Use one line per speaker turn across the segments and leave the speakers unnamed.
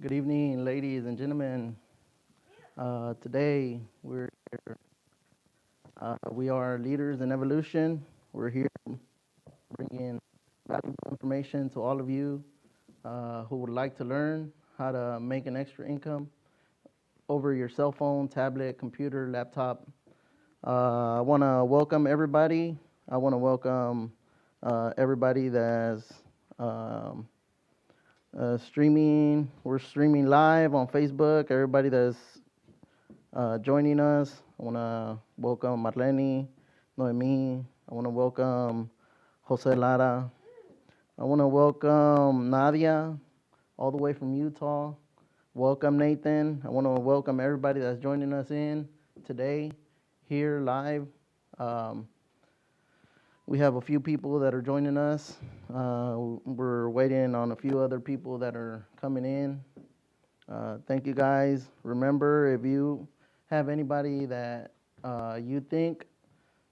Good evening, ladies and gentlemen. Today we are leaders in evolution. We're here bringing valuable information to all of you who would like to learn how to make an extra income over your cell phone, tablet, computer, laptop. I want to welcome everybody. I want to welcome everybody that's um, streaming. We're streaming live on Facebook. Everybody that's joining us. I want to welcome Marlene, Noemi. I want to welcome Jose Lara. I want to welcome Nadia, all the way from Utah. Welcome, Nathan. I want to welcome everybody that's joining us in today, here live. Um, we have a few people that are joining us. We're waiting on a few other people that are coming in. Thank you guys. Remember, if you have anybody that you think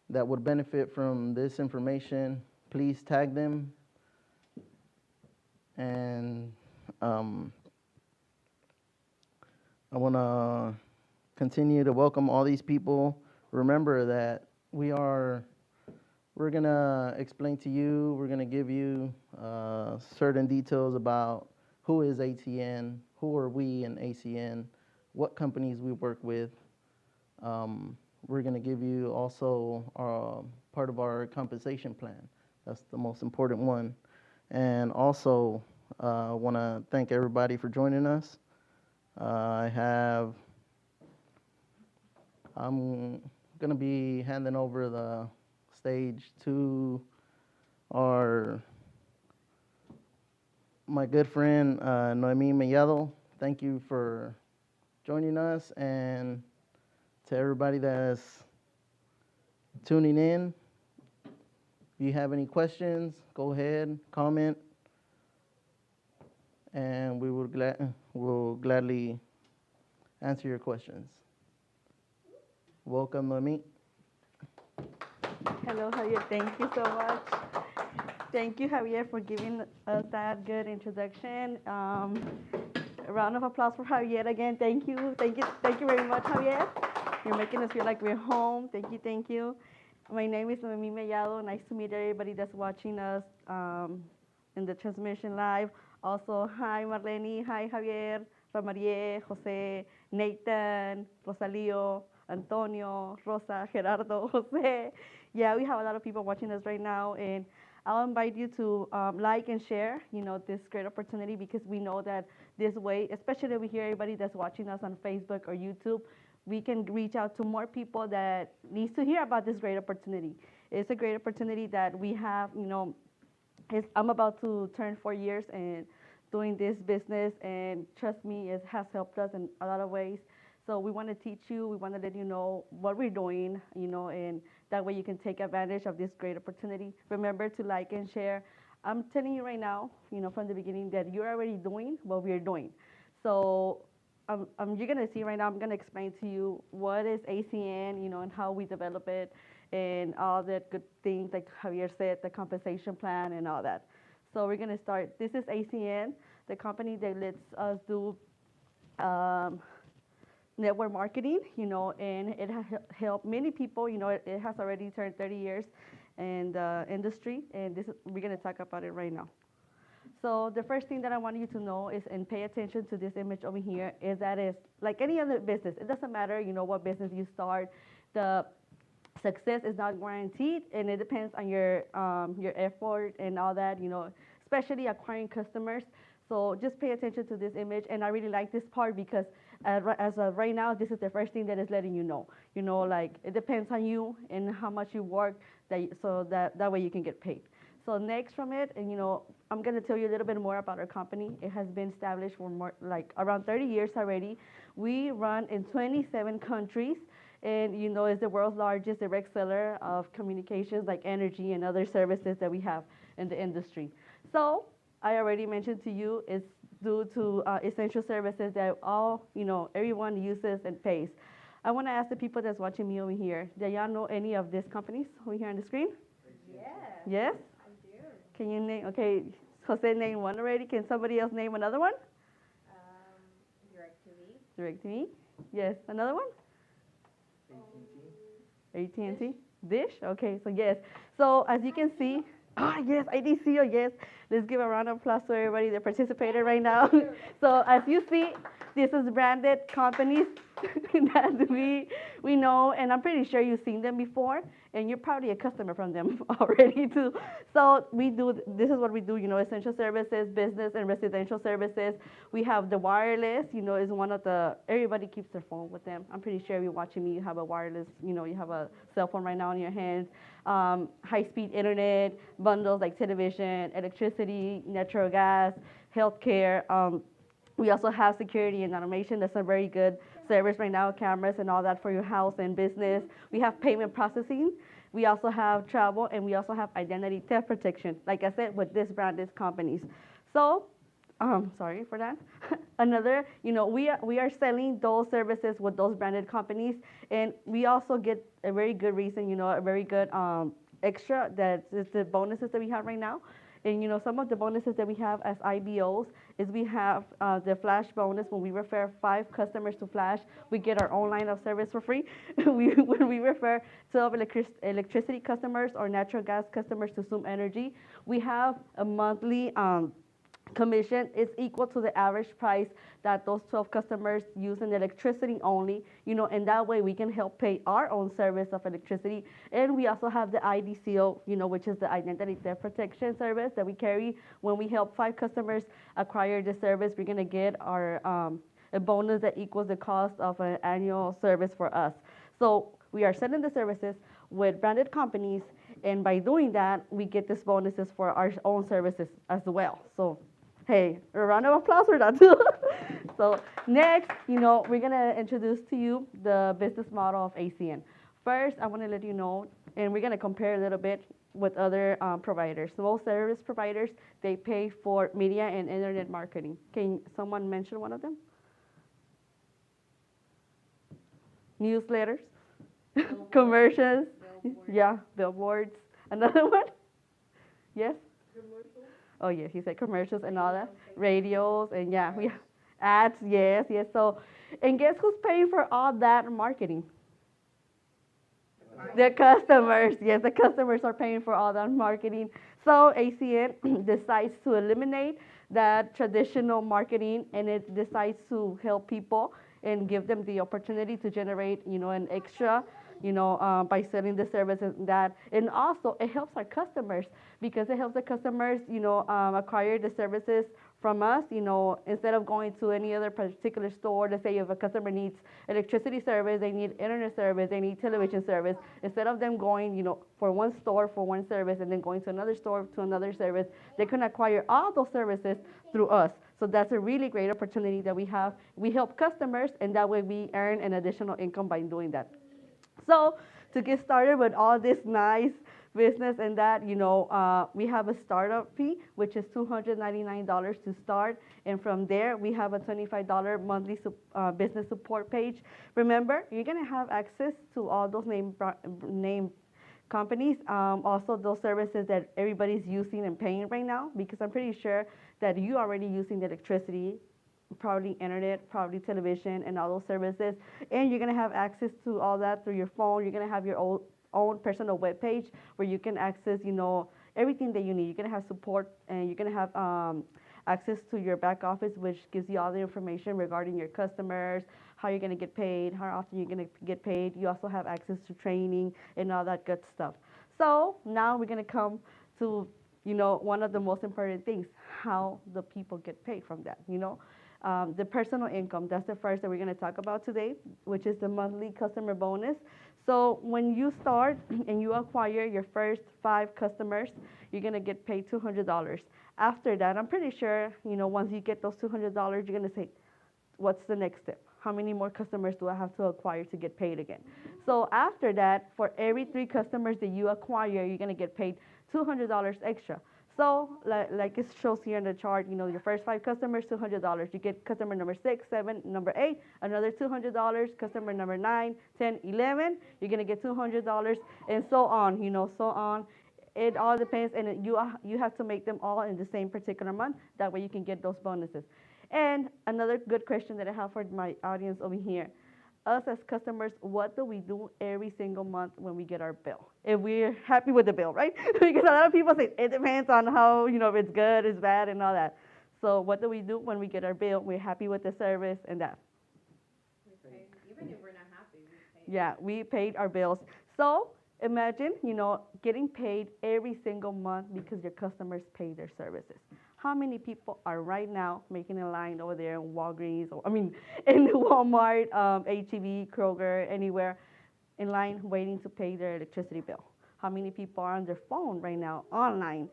that would benefit from this information, please tag them. And I want to continue to welcome all these people. Remember that we're gonna explain to you, we're gonna give you certain details about who is ATN, who are we in ACN, what companies we work with. We're gonna give you also part of our compensation plan. That's the most important one. And also, I want to thank everybody for joining us. I have, I'm gonna be handing over the stage to our my good friend Noemi Mellado. Thank you for joining us, and to everybody that's tuning in. If you have any questions, go ahead, comment, and we'll gladly answer your questions. Welcome, Noemi.
Hello, Javier. Thank you so much. Thank you, Javier, for giving us that good introduction. A round of applause for Javier again. Thank you. Thank you very much, Javier. You're making us feel like we're home. Thank you. Thank you. My name is Noemi Mellado. Nice to meet everybody that's watching us in the transmission live. Also, hi, Marlene. Hi, Javier, Ramarie, Jose, Nathan, Rosalio, Antonio, Rosa, Gerardo, Jose. Yeah, we have a lot of people watching us right now, and I'll invite you to like and share, this great opportunity because we know that this way, especially we hear everybody that's watching us on Facebook or YouTube, we can reach out to more people that needs to hear about this great opportunity. It's a great opportunity that we have, I'm about to turn 4 years and doing this business, and trust me, it has helped us in a lot of ways. So we want to teach you, we want to let you know what we're doing, and that way you can take advantage of this great opportunity. Remember to like and share. I'm telling you right now, from the beginning that you're already doing what we're doing. So you're gonna see right now. I'm gonna explain to you what is ACN, and how we develop it, and all that good things like Javier said, the compensation plan and all that. So we're gonna start. This is ACN, the company that lets us do um, network marketing, and it has helped many people. It has already turned 30 years in the industry, and we're gonna talk about it right now. So the first thing that I want you to know is, and pay attention to this image over here, is that it's like any other business. It doesn't matter, what business you start. The success is not guaranteed, and it depends on your effort and all that. Especially acquiring customers. So just pay attention to this image, and I really like this part because as of right now, this is the first thing that is letting you know. Like it depends on you and how much you work, so that way you can get paid. So next from it, and I'm gonna tell you a little bit more about our company. It has been established for more like around 30 years already. We run in 27 countries, and it's the world's largest direct seller of communications like energy and other services that we have in the industry. So I already mentioned to you, it's due to essential services that everyone uses and pays. I want to ask the people that's watching me over here, do y'all know any of these companies over here on the screen? Yes? Can you name, okay, Jose named one already. Can somebody else name another one? DirecTV. Yes. Another one? AT&T? Dish? Okay, so yes. So as you can see, yes, IDCO, yes. Let's give a round of applause to everybody that participated right now. So as you see, this is branded companies that we know, and I'm pretty sure you've seen them before, and you're probably a customer from them already too. So this is what we do, essential services, business and residential services. We have the wireless, is one of everybody keeps their phone with them. I'm pretty sure you're watching me, you have a wireless, you have a cell phone right now in your hands. High-speed internet, bundles like television, electricity, natural gas, healthcare. We also have security and automation. That's a very good service right now, cameras and all that for your house and business. We have payment processing. We also have travel, and we also have identity theft protection, like I said, with this branded companies. So, sorry for that. Another, we are selling those services with those branded companies, and we also get a very good reason, a very good extra that is the bonuses that we have right now. And some of the bonuses that we have as IBOs is we have the Flash bonus. When we refer 5 customers to Flash, we get our own line of service for free. When we refer 12 electricity customers or natural gas customers to Zoom Energy, we have a monthly commission is equal to the average price that those 12 customers use in electricity only, and that way we can help pay our own service of electricity. And we also have the IDCO, which is the identity theft protection service that we carry. When we help 5 customers acquire the service, we're going to get our a bonus that equals the cost of an annual service for us. So we are selling the services with branded companies, and by doing that, we get these bonuses for our own services as well. So hey, a round of applause for that too. So next, we're gonna introduce to you the business model of ACN. First, I want to let you know, and we're gonna compare a little bit with other providers. Most service providers, they pay for media and internet marketing. Can someone mention one of them? Newsletters, commercials, yeah, billboards. Another one? Yes? Oh, yes, he said commercials and all that, radios, and yeah, we have ads, yes, yes. So, and guess who's paying for all that marketing? The customers, yes, the customers are paying for all that marketing. So ACN decides to eliminate that traditional marketing, and it decides to help people and give them the opportunity to generate, an extra, by selling the services and that. And also, it helps our customers because it helps the customers, acquire the services from us, instead of going to any other particular store. Let's say if a customer needs electricity service, they need internet service, they need television service, instead of them going, for one store for one service and then going to another store to another service, they can acquire all those services through us. So that's a really great opportunity that we have. We help customers, and that way we earn an additional income by doing that. So to get started with all this nice business and that, we have a startup fee, which is $299 to start. And from there, we have a $25 monthly business support page. Remember, you're going to have access to all those name companies, also those services that everybody's using and paying right now, because I'm pretty sure that you're already using the electricity, probably internet, probably television, and all those services. And you're going to have access to all that through your phone. You're going to have your own personal web page where you can access, everything that you need. You're going to have support, and you're going to have access to your back office, which gives you all the information regarding your customers, how you're going to get paid, how often you're going to get paid. You also have access to training and all that good stuff. So now we're going to come to, one of the most important things, how the people get paid from that, the personal income. That's the first that we're going to talk about today, which is the monthly customer bonus. So when you start and you acquire your first 5 customers, you're going to get paid $200. After that, I'm pretty sure, once you get those $200, you're going to say, what's the next step? How many more customers do I have to acquire to get paid again? So after that, for every 3 customers that you acquire, you're going to get paid $200 extra. So like it shows here in the chart, your first 5 customers, $200. You get customer number 6, 7, number 8, another $200. Customer number 9, 10, 11, you're going to get $200, and so on, so on. It all depends, and you have to make them all in the same particular month. That way you can get those bonuses. And another good question that I have for my audience over here. Us as customers, what do we do every single month when we get our bill? If we're happy with the bill, right? Because a lot of people say it depends on how, if it's good, it's bad, and all that. So what do we do when we get our bill? We're happy with the service and that. Yeah, we paid our bills. So imagine, getting paid every single month because your customers pay their services. How many people are right now making a line over there in Walgreens, or I mean, in Walmart, HEB, Kroger, anywhere, in line waiting to pay their electricity bill? How many people are on their phone right now, online,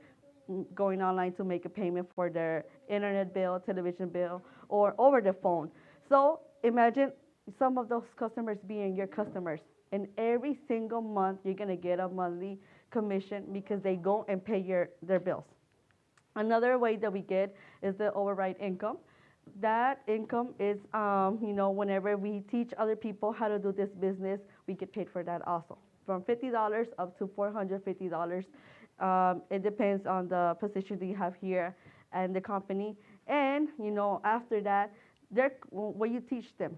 going online to make a payment for their internet bill, television bill, or over the phone? So imagine some of those customers being your customers. And every single month, you're going to get a monthly commission because they go and pay their bills. Another way that we get is the override income. That income is, whenever we teach other people how to do this business, we get paid for that also. From $50 up to $450. It depends on the position that you have here and the company. And, after that, what you teach them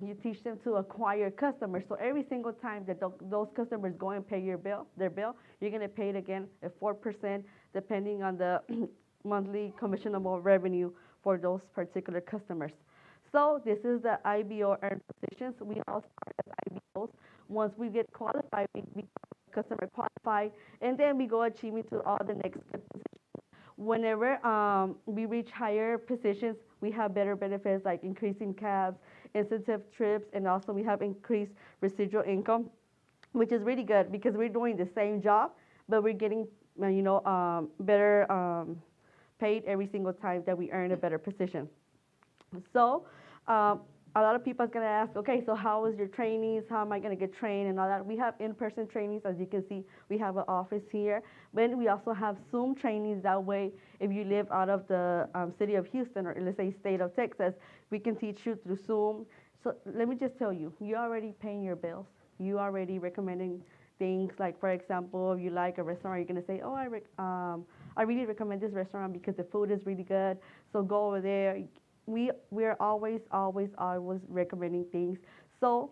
to acquire customers. So every single time that those customers go and pay their bill, you're going to pay it again at 4%, depending on the monthly commissionable revenue for those particular customers. So this is the IBO earned positions. We all start as IBOs. Once we get qualified, we customer qualified, and then we go achieving to all the next good positions. Whenever we reach higher positions, we have better benefits like increasing cabs, incentive trips, and also we have increased residual income, which is really good because we're doing the same job, but we're getting better paid every single time that we earn a better position. So a lot of people are going to ask, okay, so how is your trainings? How am I going to get trained and all that? We have in-person trainings. As you can see, we have an office here. But we also have Zoom trainings. That way, if you live out of the city of Houston or let's say state of Texas, we can teach you through Zoom. So let me just tell you, you're already paying your bills. You already recommending things like, for example, if you like a restaurant, you're going to say, oh, I really recommend this restaurant because the food is really good. So go over there. We're always recommending things. So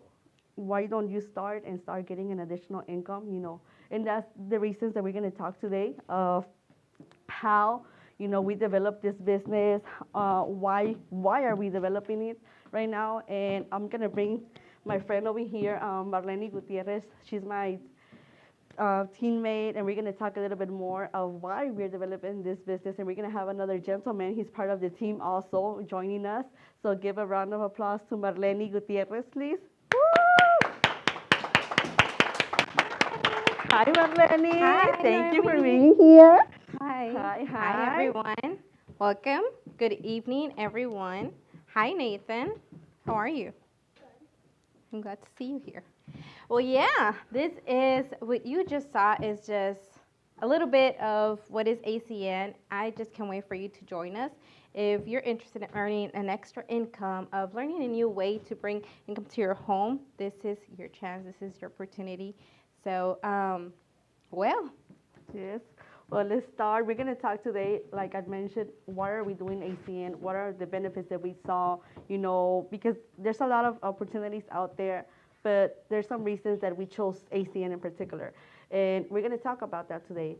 why don't you start getting an additional income, And that's the reasons that we're going to talk today of how, we developed this business, why are we developing it right now. And I'm going to bring my friend over here, Marlene Gutierrez. She's my teammate, and we're going to talk a little bit more of why we're developing this business. And we're going to have another gentleman. He's part of the team also joining us. So give a round of applause to Marlene Gutierrez, please. Woo! Hi, Marlene.
Hi,
Thank you for
Noemi.
being here.
Hi.
Hi.
Hi, everyone. Welcome. Good evening, everyone. Hi, Nathan. How are you? I'm glad to see you here. Well, yeah, this is what you just saw is just a little bit of what is ACN. I just can't wait for you to join us. If you're interested in earning an extra income, of learning a new way to bring income to your home, this is your chance. This is your opportunity. So, well.
Yes. Well, let's start. We're going to talk today, like I mentioned, why are we doing ACN? What are the benefits that we saw? Because there's a lot of opportunities out there, but there's some reasons that we chose ACN in particular. And we're going to talk about that today.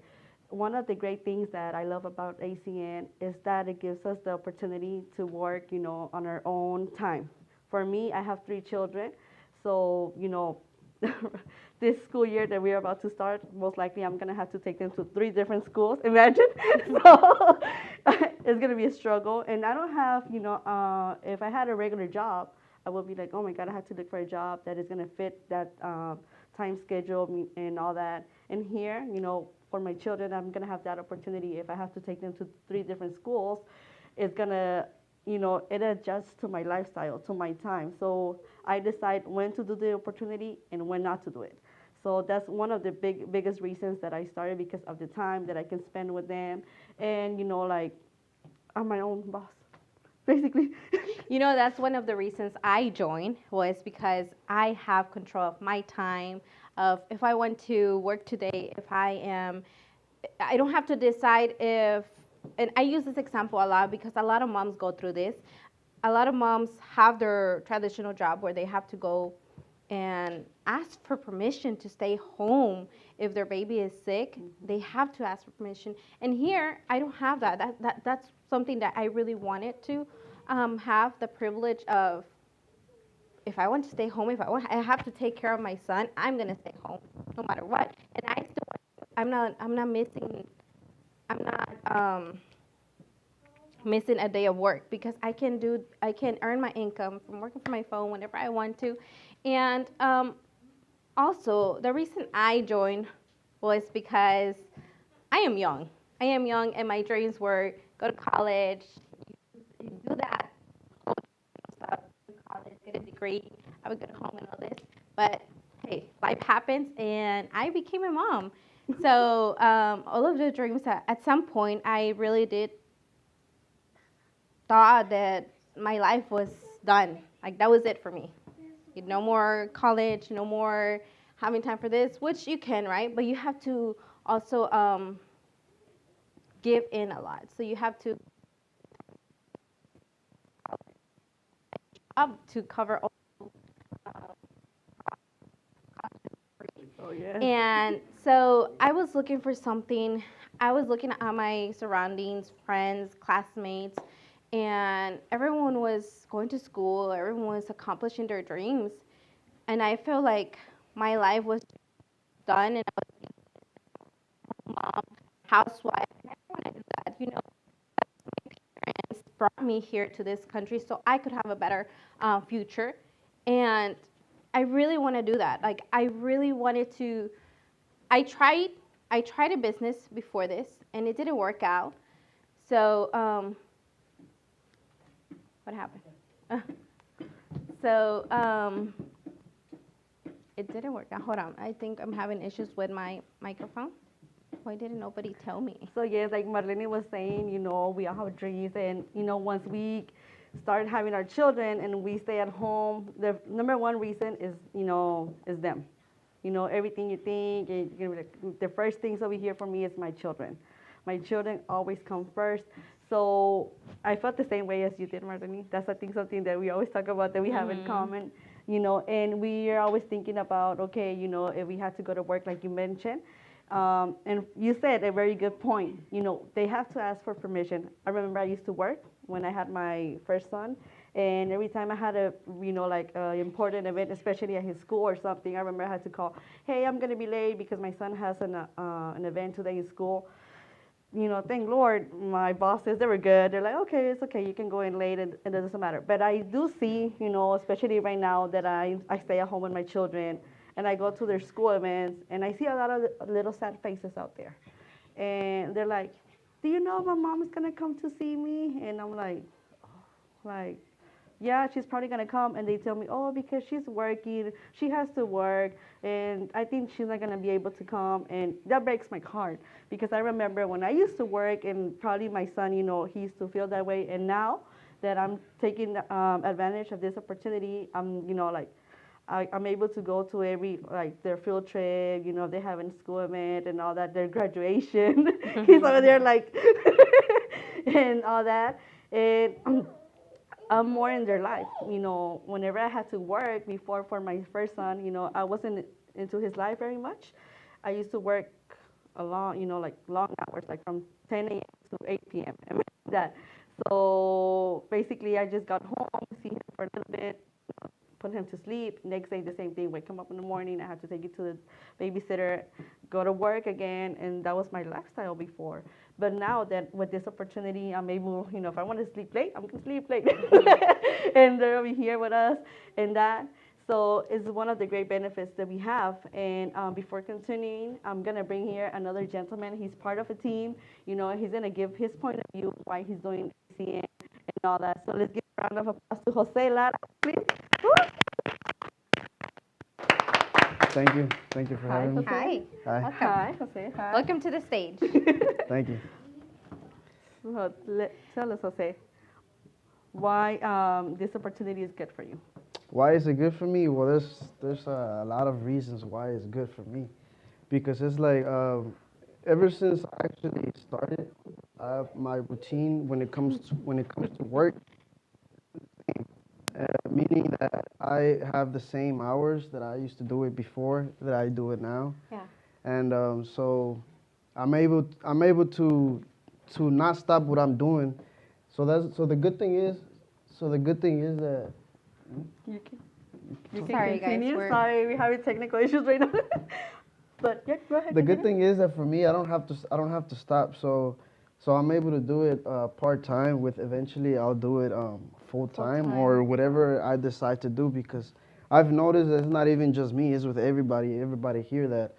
One of the great things that I love about ACN is that it gives us the opportunity to work, on our own time. For me, I have 3 children, so, this school year that we're about to start, most likely I'm going to have to take them to 3 different schools, imagine. So it's going to be a struggle. And I don't have, if I had a regular job, I would be like, oh my God, I have to look for a job that is going to fit that time schedule and all that. And here, for my children, I'm going to have that opportunity. If I have to take them to 3 different schools, it's going to, it adjusts to my lifestyle, to my time. So I decide when to do the opportunity and when not to do it. So that's one of the biggest reasons that I started, because of the time that I can spend with them. And, I'm my own boss, basically.
That's one of the reasons I joined, was because I have control of my time, of if I want to work today, I don't have to decide if, and I use this example a lot because a lot of moms go through this. a lot of moms have their traditional job where they have to go and ask for permission to stay home if their baby is sick. They have to ask for permission. And here, I don't have that. That's something that I really wanted to have the privilege of. If I want to stay home, if I have to take care of my son, I'm gonna stay home no matter what. And I still, I'm not missing, I'm not missing a day of work because I can earn my income from working from my phone whenever I want to. And also, the reason I joined was because I am young. I am young, and my dreams were go to college, you do that stuff, go to college, get a degree, have a good home, and all this. But hey, life happens, and I became a mom. So all of the dreams at some point I really did thought that my life was done. Like that was it for me. No more college, no more having time for this, which you can, right? But you have to also give in a lot. So you have to up to cover all.
Oh yeah.
And so I was looking for something. I was looking at my surroundings, friends, classmates, and everyone was going to school. Everyone was accomplishing their dreams, and I felt like my life was done, and I was a mom, housewife. And I didn't want to do that. Parents brought me here to this country so I could have a better future, and I really want to do that. Like I really wanted to. I tried. I tried a business before this, and it didn't work out. So what happened? so it didn't work out. Hold on. I think I'm having issues with my microphone. Why didn't nobody tell me?
So yes, like Marlene was saying, we all have dreams, and once we start having our children and we stay at home, the number one reason is them. Everything you think, and you're gonna be like, the first things over here for me is my children. My children always come first. So I felt the same way as you did, Marlene. That's I think something that we always talk about that we have in common. And we are always thinking about, okay, if we had to go to work, like you mentioned. And you said a very good point. They have to ask for permission. I remember I used to work when I had my first son, and every time I had a, like important event, especially at his school or something, I remember I had to call, hey, I'm gonna be late because my son has an event today in school. Thank Lord, my bosses, they were good. They're like, okay, it's okay, you can go in late, and it doesn't matter. But I do see, especially right now that I stay at home with my children, and I go to their school events, and I see a lot of little sad faces out there. And they're like, do you know my mom is going to come to see me? And I'm like, yeah, she's probably gonna come, and they tell me, oh, because she's working, she has to work, and I think she's not gonna be able to come, and that breaks my heart because I remember when I used to work, and probably my son, he used to feel that way, and now that I'm taking advantage of this opportunity, I'm, like. I'm able to go to every like their field trip, they have a school event and all that, their graduation. He's over there like and all that. And I'm more in their life. Whenever I had to work before for my first son, I wasn't into his life very much. I used to work a long, like long hours, like from 10 a.m. to 8 p.m. I mean, that. So basically, I just got home, see him for a little bit, put him to sleep. Next day, the same thing. Wake him up in the morning. I had to take it to the babysitter, go to work again, and that was my lifestyle before. But now that with this opportunity, I'm able, if I want to sleep late, I'm gonna sleep late, and they'll be here with us, and that. So it's one of the great benefits that we have. And before continuing, I'm gonna bring here another gentleman. He's part of a team. He's gonna give his point of view why he's doing CN and all that. So let's give a round of applause to Jose Lara, please. Woo!
Thank you. Thank you for
Hi,
having me.
Hi.
Hi.
Welcome.
Hi, Jose. Hi.
Welcome to the stage.
Thank you.
Well, tell us, Jose, why this opportunity is good for you.
Why is it good for me? Well, there's a lot of reasons why it's good for me, because it's like ever since I actually started my routine when it comes to work,
meaning that I have the same hours that I used to do it before that I do it now,
Yeah.
and so I'm able to not stop what I'm doing. So the good thing is, that
You can, you can
Sorry, guys,
continue.
we're-
Sorry, we're having technical issues right now. But yeah, go ahead.
the good
continue.
thing is that for me, I don't have to stop. So I'm able to do it part time. With eventually, I'll do it full time
Full-time.
or whatever I decide to do, because I've noticed that it's not even just me. It's with everybody here that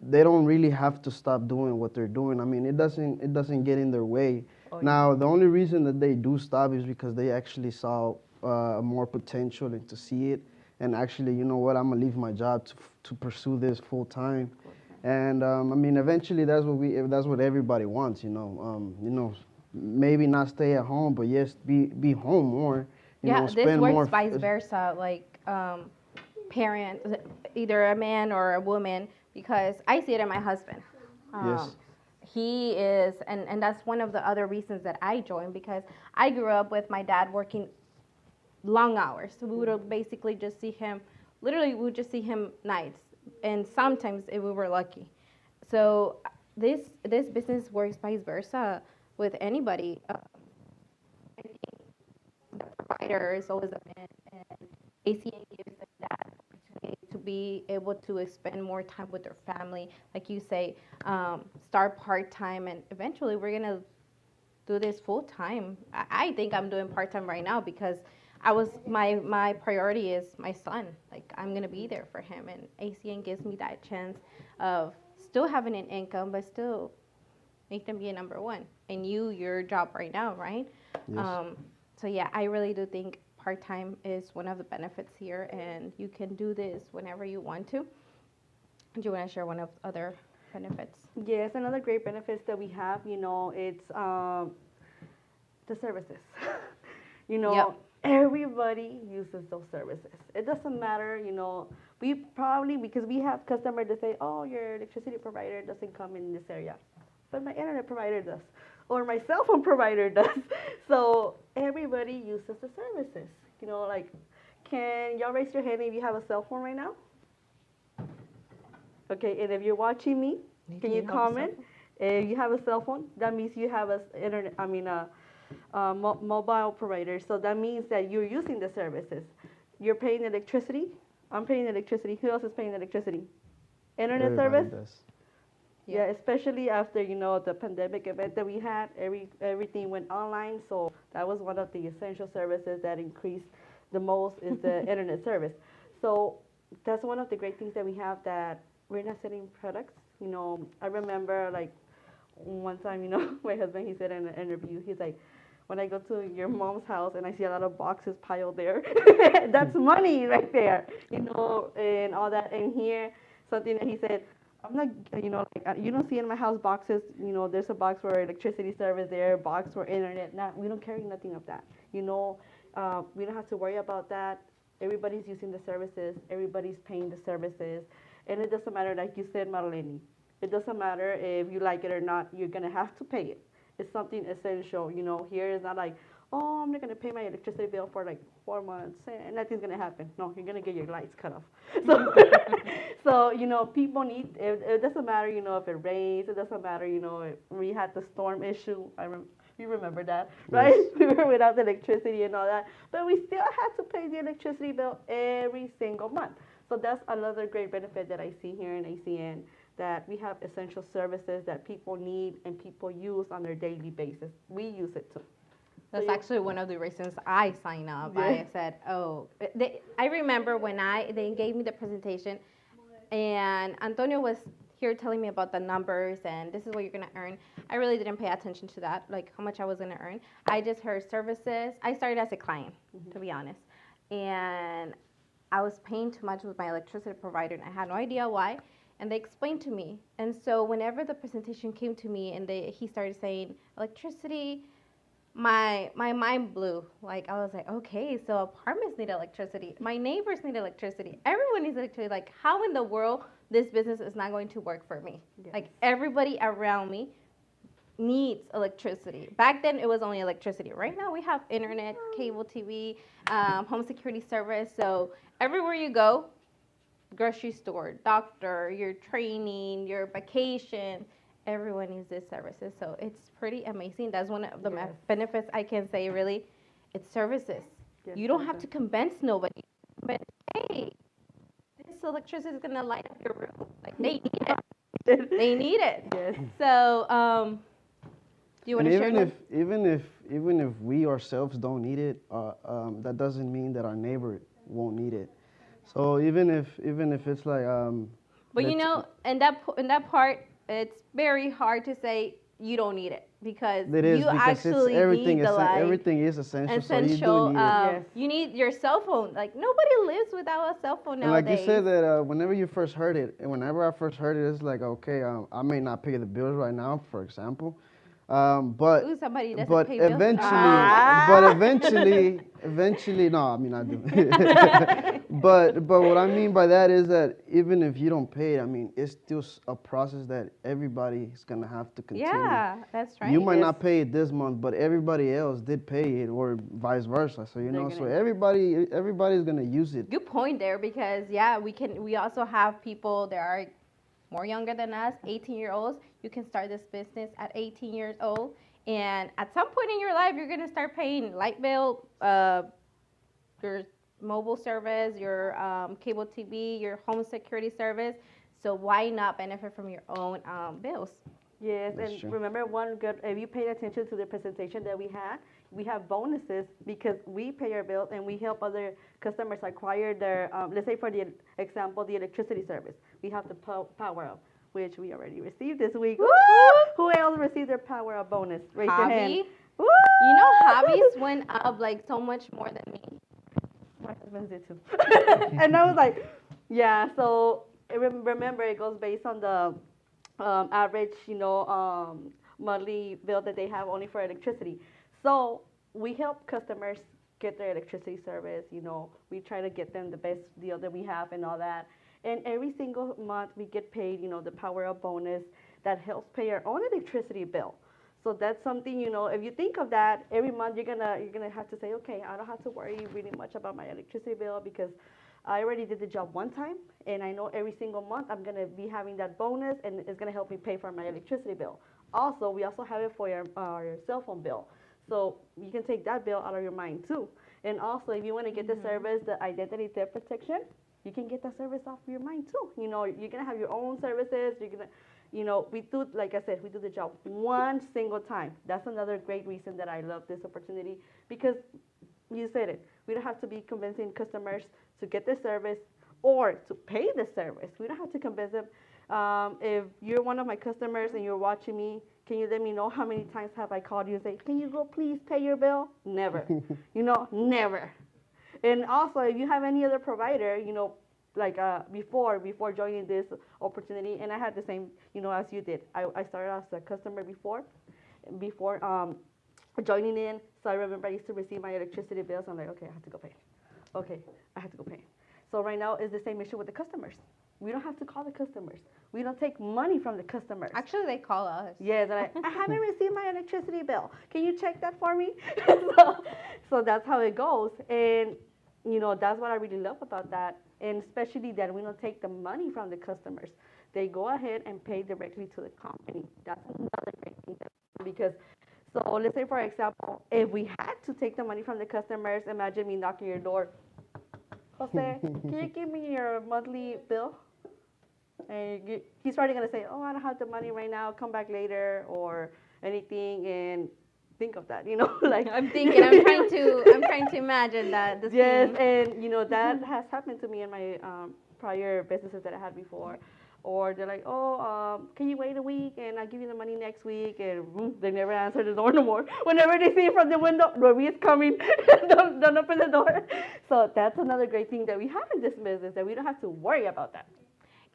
they don't really have to stop doing what they're doing. I mean, it doesn't get in their way.
Oh, yeah.
Now, the only reason that they do stop is because they actually saw more potential and to see it, and actually, you know what, I'm gonna leave my job to pursue this full time. And I mean, eventually, that's what everybody wants, maybe not stay at home, but yes, be home more.
Yeah, this
spend more.
works vice versa, like parent, either a man or a woman, because I see it in my husband.
Yes.
He is, and that's one of the other reasons that I joined, because I grew up with my dad working long hours. So we would basically just see him, literally, we would just see him nights, and sometimes if we were lucky. So this business works vice versa with anybody. I think the provider is always a man, and ACA gives them that opportunity to be able to spend more time with their family. Like you say, start part time, and eventually we're gonna do this full time. I think I'm doing part time right now because my priority is my son. Like I'm gonna be there for him, and ACN gives me that chance of still having an income, but still make them be a number one. And your job right now, right?
Yes.
So yeah, I really do think part time is one of the benefits here, and you can do this whenever you want to. Do you want to share one of the other benefits?
Yes, another great benefits that we have, it's the services.
Yep.
Everybody uses those services. It doesn't matter, we probably, because we have customers that say, oh, your electricity provider doesn't come in this area, but my internet provider does, or my cell phone provider does. So everybody uses the services. Like, can y'all raise your hand if you have a cell phone right now? Okay, and if you're watching me, can you comment? If you have a cell phone, that means you have a internet. I mean, mobile provider. So that means that you're using the services. You're paying electricity. I'm paying electricity. Who else is paying electricity? Internet
Everybody
service.
does.
Yeah, especially after the pandemic event that we had, everything went online. So that was one of the essential services that increased the most is the internet service. So that's one of the great things that we have, that we're not selling products. I remember like one time, my husband, he said in an interview, he's like, when I go to your mom's house and I see a lot of boxes piled there, that's money right there, and all that. And here, something that he said, I'm not, like, you don't see in my house boxes, there's a box for electricity service there, a box for internet. We don't carry nothing of that. We don't have to worry about that. Everybody's using the services, everybody's paying the services, and it doesn't matter, like you said, Marlene. It doesn't matter if you like it or not, you're gonna have to pay it. It's something essential. Here it's not like, oh, I'm not gonna pay my electricity bill for like 4 months and nothing's gonna happen. No, you're gonna get your lights cut off. So people need. It doesn't matter, if it rains. It doesn't matter, if we had the storm issue. You remember that, right?
Yes.
We were without the electricity and all that, but we still had to pay the electricity bill every single month. So that's another great benefit that I see here in ACN, that we have essential services that people need and people use on their daily basis. We use it too.
That's actually one of the reasons I signed up.
Yeah.
I said, oh, I remember when they gave me the presentation, and Antonio was here telling me about the numbers and this is what you're gonna earn. I really didn't pay attention to that, like how much I was gonna earn. I just heard services. I started as a client, to be honest, and I was paying too much with my electricity provider, and I had no idea why. And they explained to me. And so whenever the presentation came to me and he started saying electricity, my mind blew. Like, I was like, okay, so apartments need electricity. My neighbors need electricity. Everyone needs electricity. Like, how in the world this business is not going to work for me?
Yes.
Like, everybody around me needs electricity. Back then, it was only electricity. Right now, we have internet, cable TV, home security service. So everywhere you go, grocery store, doctor, your training, your vacation, everyone needs these services. So it's pretty amazing. That's one of the
Yes.
benefits I can say, really. It's services.
Yes,
You don't have
services.
to convince nobody. But hey, this electricity is gonna light up your room. Like they need it. They need it.
Yes.
So, do you want
And
to share?
even if we ourselves don't need it, that doesn't mean that our neighbor won't need it. So even if it's like
But you
let's-
know, in that part, it's very hard to say you don't need it because
it is
you
because
actually
it's everything.
need the light.
Everything is essential. So you
Essential.
do need it.
Yes.
You need your cell phone. Like nobody lives without a cell phone
And like
nowadays.
you said that whenever you first heard it, and whenever I first heard it, it's like okay, I may not pay the bills right now, for example, but
Ooh, somebody doesn't
but
pay bills.
eventually, but eventually, no, I mean I do. but what I mean by that is that even if you don't pay it, I mean it's still a process that everybody is gonna have to continue.
Yeah, that's right.
You might
Yes.
not pay it this month, but everybody else did pay it, or vice versa. So you
They're
know, so
gonna-
everybody's gonna use it.
Good point there because yeah, we also have people that are more younger than us, 18-year-olds. You can start this business at 18 years old, and at some point in your life, you're gonna start paying light bill, your mobile service, your cable TV, your home security service. So why not benefit from your own bills?
Yes,
That's
and
true.
remember one good, if you paid attention to the presentation that we have bonuses because we pay our bills and we help other customers acquire their, let's say for the example, the electricity service. We have the Power Up, which we already received this week.
Woo!
Who else received their Power Up bonus? Raise your hand.
Hobby.
Woo!
You know, hobbies went up like so much more than me.
My husband did too. And I was like, yeah, so remember it goes based on the average, monthly bill that they have only for electricity. So we help customers get their electricity service, we try to get them the best deal that we have and all that. And every single month we get paid, the Power Up bonus that helps pay our own electricity bill. So that's something, if you think of that, every month you're gonna have to say, okay, I don't have to worry really much about my electricity bill because I already did the job one time, and I know every single month I'm gonna be having that bonus, and it's gonna help me pay for my electricity bill. Also, we also have it for our cell phone bill, so you can take that bill out of your mind too. And also, if you want to get the service, the identity theft protection, you can get that service off your mind too. You're gonna have your own services. You're gonna, we do, like I said, we do the job one single time. That's another great reason that I love this opportunity because you said it. We don't have to be convincing customers to get the service or to pay the service. We don't have to convince them. If you're one of my customers and you're watching me, can you let me know how many times have I called you and say, can you go please pay your bill? Never. Never. And also, if you have any other provider, like before joining this opportunity, and I had the same, as you did. I started as a customer before joining in. So I remember I used to receive my electricity bills. I'm like, okay, I have to go pay. Okay, I have to go pay. So right now it's the same issue with the customers. We don't have to call the customers. We don't take money from the customers.
Actually, they call us.
Yes, and I haven't received my electricity bill. Can you check that for me? So that's how it goes. And, that's what I really love about that. And especially that we don't take the money from the customers. They go ahead and pay directly to the company. That's another great thing. Because, so let's say, for example, if we had to take the money from the customers, imagine me knocking your door. Jose, can you give me your monthly bill? And he's probably going to say, oh, I don't have the money right now, come back later, or anything, and think of that, like.
I'm trying to imagine that. The
Yes,
scene.
and, that has happened to me in my prior businesses that I had before. Or they're like, oh, can you wait a week, and I'll give you the money next week, and they never answer the door no more. Whenever they see from the window, Robbie is coming, don't open the door. So that's another great thing that we have in this business, that we don't have to worry about that.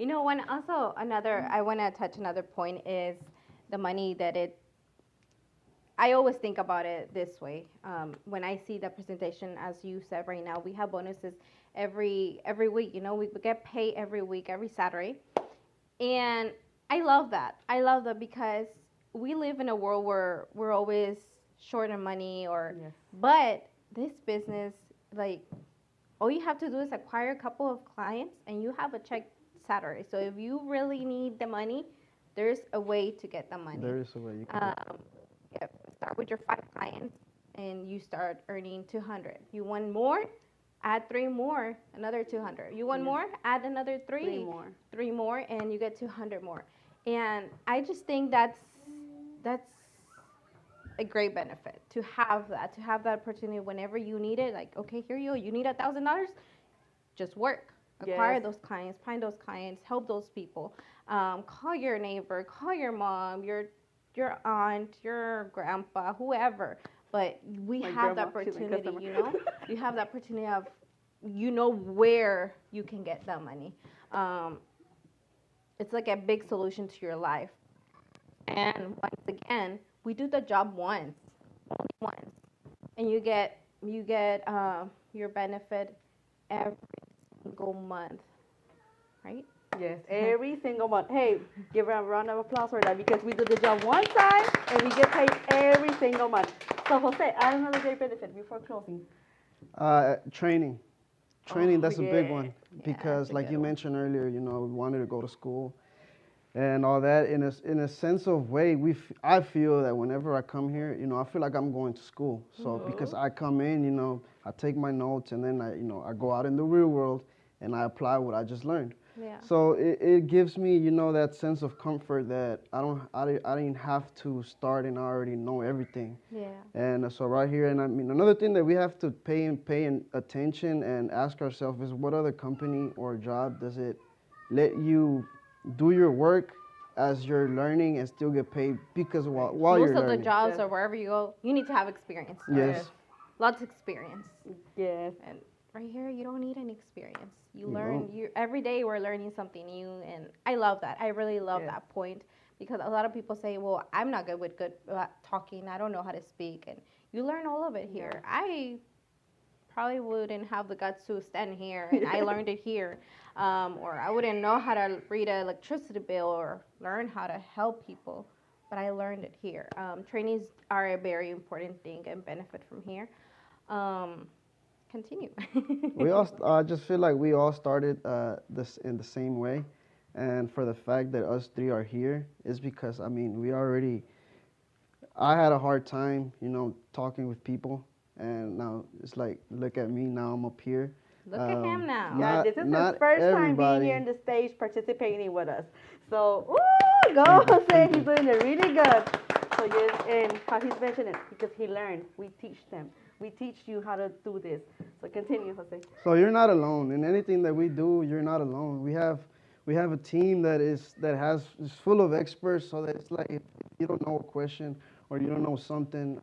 I want to touch another point is the money that I always think about it this way. When I see the presentation, as you said right now, we have bonuses every week. We get paid every week, every Saturday. And I love that. I love that because we live in a world where we're always short on money or
Yes.
but this business, like, all you have to do is acquire a couple of clients and you have a check Saturday. So if you really need the money, there's a way to get the money.
There is a way you can do it.
Um, yeah, start with your 5 clients and you start earning 200. You want more? Add three more, another 200. You want
Yeah.
more? Add another three.
Three more.
And you get 200 more. And I just think that's a great benefit to have that opportunity whenever you need it. Like, okay, here you go. You need $1,000, just work, acquire
Yes.
those clients, find those clients, help those people. Call your neighbor, call your mom, your aunt, your grandpa, whoever. But we
My
have the
grandma, she's my
opportunity,
customer.
you know. You have the opportunity of, you know, where you can get that money. Um, it's like a big solution to your life. And once again, we do the job once, only once, and you get your benefit every single month, right?
Yes, every single month. Hey, give her a round of applause for that because we do the job one time and we get paid every single month. So Jose, add another great benefit before closing.
Training. Training,
Oh,
that's a big
yeah.
one
Yeah,
because,
that's a
like
good
you
one.
mentioned earlier, you know, we wanted to go to school and all that. In a sense of way, I feel that whenever I come here, you know, I feel like I'm going to school. So because I come in, you know, I take my notes and then I go out in the real world and I apply what I just learned.
Yeah.
So it gives me, you know, that sense of comfort that I didn't have to start and I already know everything.
Yeah.
And so right here, and I mean, another thing that we have to attention and ask ourselves is what other company or job does it let you do your work as you're learning and still get paid because while
Most
you're
of the
learning.
jobs
Yes.
or wherever you go, you need to have experience.
Yes.
Lots of experience.
Yes.
And right here, you don't need any experience. You
You
learn.
don't.
You every day we're learning something new, and I love that. I really love
Yes.
that point because a lot of people say, "Well, I'm not good with talking. I don't know how to speak," and you learn all of it here. I probably wouldn't have the guts to stand here, and I learned it here, or I wouldn't know how to read an electricity bill or learn how to help people, but I learned it here. Trainings are a very important thing and benefit from here. Um, continue.
I just feel like we all started this in the same way, and for the fact that us three are here is because I mean we already. I had a hard time, you know, talking with people, and now it's like look at me now I'm up here.
Look at him now.
Yeah,
Not
this is his
not
first time being
everybody.
here on the stage participating with us. So, woo, go Jose, he's doing it really good. So yes, and how he's mentioned it, because he learned, we teach them. We teach you how to do this. So continue, Jose.
So you're not alone in anything that we do. You're not alone. We have a team is full of experts. So that it's like if you don't know a question or you don't know something,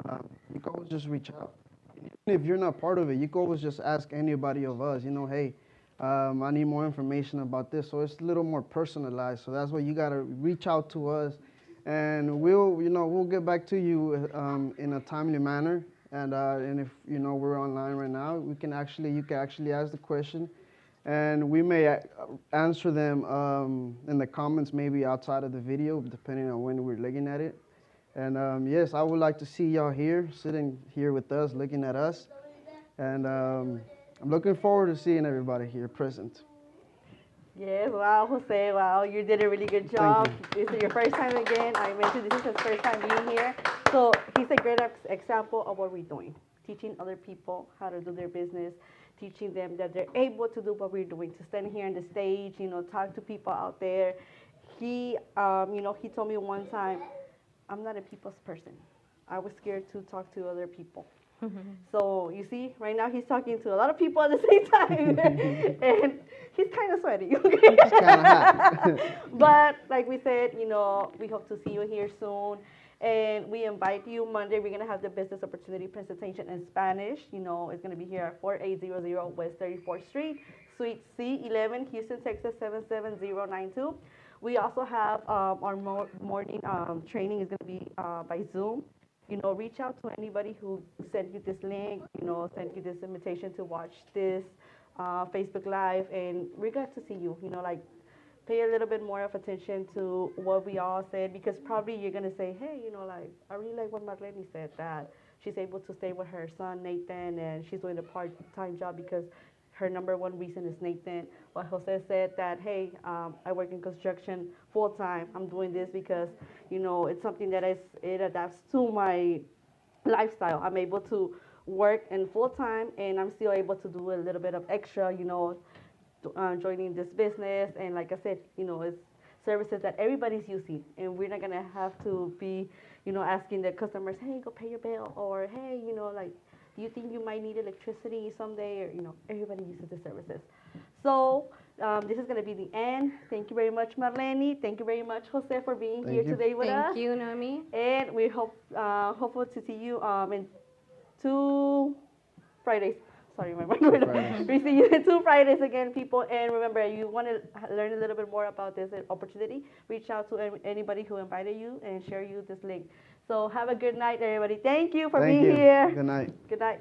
you can always just reach out. Even if you're not part of it, you can always just ask anybody of us. You know, hey, I need more information about this. So it's a little more personalized. So that's why you gotta reach out to us, and we'll get back to you in a timely manner. And if we're online right now, you can actually ask the question, and we may answer them in the comments, maybe outside of the video, depending on when we're looking at it. And yes, I would like to see y'all here, sitting here with us, looking at us. And I'm looking forward to seeing everybody here present.
Yes, wow, Jose, wow, you did a really good job. This is your first time again. I mentioned this is his first time being here. So he's a great example of what we're doing, teaching other people how to do their business, teaching them that they're able to do what we're doing, to stand here on the stage, talk to people out there. He told me one time, I'm not a people's person. I was scared to talk to other people. So you see, right now he's talking to a lot of people at the same time, and he's kind of sweaty.
It's kind of hot.
But like we said, we hope to see you here soon, and we invite you Monday. We're gonna have the business opportunity presentation in Spanish. It's gonna be here at 4800 West 34th Street, Suite C11, Houston, Texas 77092. We also have our morning training is gonna be by Zoom. Reach out to anybody who sent you this link, sent you this invitation to watch this Facebook Live, and we're glad to see you. pay a little bit more of attention to what we all said, because probably you're gonna say, hey, like I really like what Marlene said, that she's able to stay with her son Nathan, and she's doing a part-time job because her number one reason is Nathan. What Jose said, that hey, I work in construction full time. I'm doing this because it's something that it adapts to my lifestyle. I'm able to work in full time, and I'm still able to do a little bit of extra, joining this business. And like I said, it's services that everybody's using, and we're not gonna have to be, asking the customers, hey, go pay your bill, or hey, like, do you think you might need electricity someday, or everybody uses the services. So this is gonna be the end. Thank you very much, Marlene. Thank you very much, Jose, for being
Thank
here
you.
today with us.
Thank you, Noemi.
And we hopeful to see you in 2 Fridays. Sorry, my mind.
Fridays.
We see you in 2 Fridays again, people. And remember, you want to learn a little bit more about this opportunity, reach out to anybody who invited you and share you this link. So have a good night, everybody. Thank you for
Thank
being
you.
here.
Good night.
Good night.